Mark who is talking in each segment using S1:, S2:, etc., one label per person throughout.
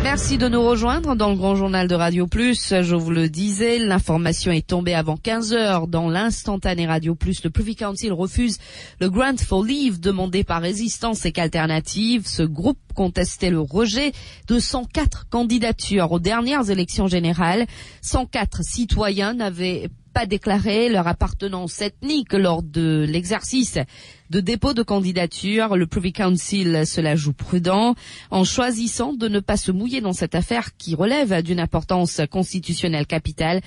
S1: Merci de nous rejoindre dans le Grand Journal de Radio Plus. Je vous le disais, l'information est tombée avant 15 heures. Dans l'instantané Radio Plus, le Privy Council refuse le grant for leave demandé par Résistance et qu'Alternative. Ce groupe contestait le rejet de 104 candidatures aux dernières élections générales. 104 citoyens n'avaient pas déclaré leur appartenance ethnique lors de l'exercice de dépôt de candidature. Le Privy Council se la joue prudent en choisissant de ne pas se mouiller dans cette affaire qui relève d'une importance constitutionnelle capitale.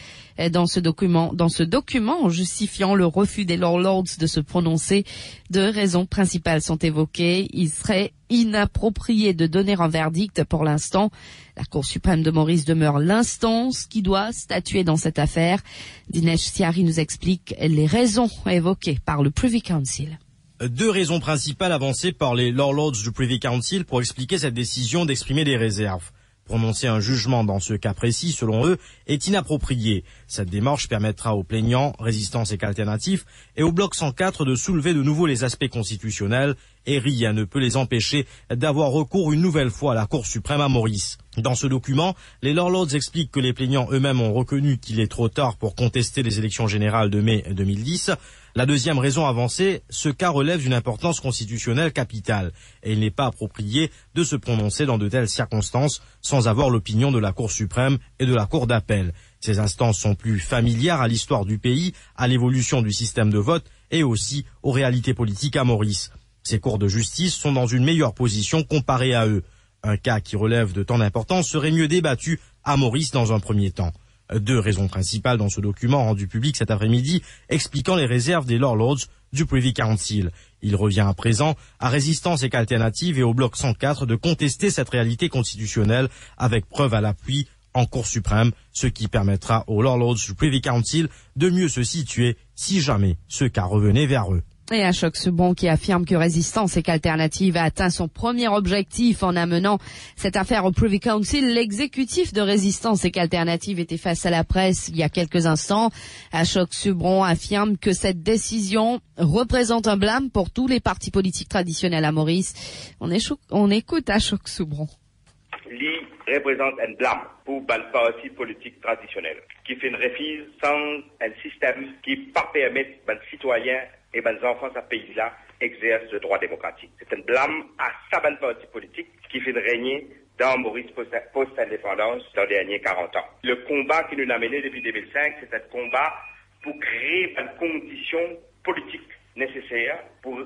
S1: Dans ce document justifiant le refus des Lords de se prononcer, deux raisons principales sont évoquées. Il serait inapproprié de donner un verdict pour l'instant. La Cour suprême de Maurice demeure l'instance qui doit statuer dans cette affaire. Dinesh Siari nous explique les raisons évoquées par le Privy Council.
S2: Deux raisons principales avancées par les Lords du Privy Council pour expliquer cette décision d'exprimer des réserves. Prononcer un jugement dans ce cas précis, selon eux, est inapproprié. Cette démarche permettra aux plaignants, Résistance et qu'Alternative, et au Bloc 104 de soulever de nouveau les aspects constitutionnels, et rien ne peut les empêcher d'avoir recours une nouvelle fois à la Cour suprême à Maurice. Dans ce document, les Lords expliquent que les plaignants eux-mêmes ont reconnu qu'il est trop tard pour contester les élections générales de mai 2010. La deuxième raison avancée, ce cas relève d'une importance constitutionnelle capitale et il n'est pas approprié de se prononcer dans de telles circonstances sans avoir l'opinion de la Cour suprême et de la Cour d'appel. Ces instances sont plus familières à l'histoire du pays, à l'évolution du système de vote et aussi aux réalités politiques à Maurice. Ces cours de justice sont dans une meilleure position comparée à eux. Un cas qui relève de tant d'importance serait mieux débattu à Maurice dans un premier temps. Deux raisons principales dans ce document rendu public cet après-midi expliquant les réserves des Lords du Privy Council. Il revient à présent à Résistance et qu'Alternative et au Bloc 104 de contester cette réalité constitutionnelle avec preuve à l'appui en Cour suprême, ce qui permettra aux Lords du Privy Council de mieux se situer si jamais ce cas revenait vers eux.
S1: Et Ashok Subron qui affirme que Résistance et qu'Alternative a atteint son premier objectif en amenant cette affaire au Privy Council. L'exécutif de Résistance et qu'Alternative était face à la presse il y a quelques instants. Ashok Subron affirme que cette décision représente un blâme pour tous les partis politiques traditionnels à Maurice. On écoute Ashok Subron.
S3: Lui représente un blâme pour les partis politiques traditionnels qui fait une refuse sans un système qui pas permet aux citoyens et les enfants de ce pays-là exercent le droit démocratique. C'est un blâme à sa parti politique qui fait régner dans Maurice post-indépendance dans les derniers 40 ans. Le combat qui nous a mené depuis 2005, c'est un combat pour créer une condition politique nécessaire pour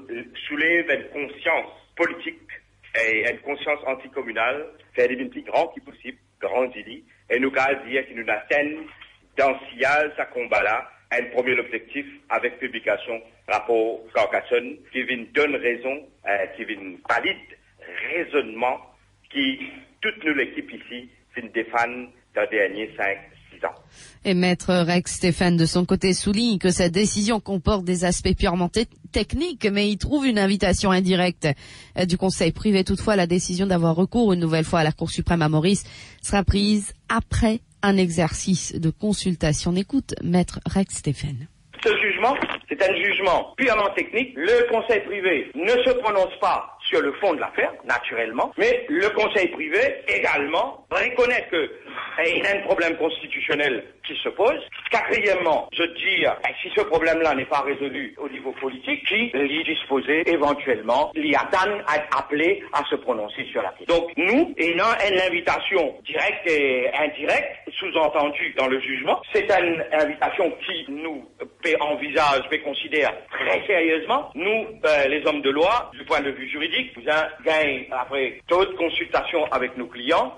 S3: soulever une conscience politique et une conscience anticommunale, faire des plus grands qui possible, grands idées, et nous allons dire que nous atteignons dans ce combat-là un premier objectif avec publication rapport Carcassonne qui vient donner raison, qui vient valide raisonnement qui toute nous l'équipe ici vient défendre dans les derniers 5-6 ans.
S1: Et Maître Rex Stéphane de son côté souligne que cette décision comporte des aspects purement techniques, mais il trouve une invitation indirecte du Conseil privé. Toutefois, la décision d'avoir recours une nouvelle fois à la Cour suprême à Maurice sera prise après un exercice de consultation. On écoute Maître Rex Stéphane.
S3: Ce jugement, c'est un jugement purement technique. Le Conseil privé ne se prononce pas sur le fond de l'affaire, naturellement, mais le Conseil privé également reconnaît qu'il y a un problème constitutionnel qui se pose. Quatrièmement, je dis, si ce problème-là n'est pas résolu au niveau politique, qui l'y disposer éventuellement, l'y attend à être appelé à se prononcer sur la question. Donc, nous, ayant une invitation directe et indirecte, sous-entendue dans le jugement, c'est une invitation qui nous envisage, considère très sérieusement. Nous, les hommes de loi, du point de vue juridique, nous avons gagné après toute consultation avec nos clients.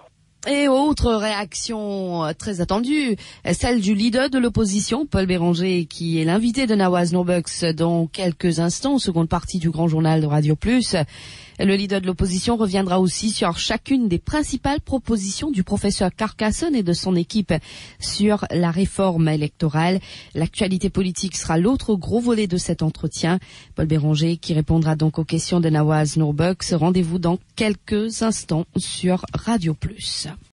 S1: Et autre réaction très attendue, celle du leader de l'opposition, Paul Béranger, qui est l'invité de Nawaz Nourbuks dans quelques instants, seconde partie du Grand Journal de Radio Plus. Le leader de l'opposition reviendra aussi sur chacune des principales propositions du professeur Carcassonne et de son équipe sur la réforme électorale. L'actualité politique sera l'autre gros volet de cet entretien. Paul Béranger qui répondra donc aux questions de Nawaz Nourbuks. Rendez-vous dans quelques instants sur Radio Plus.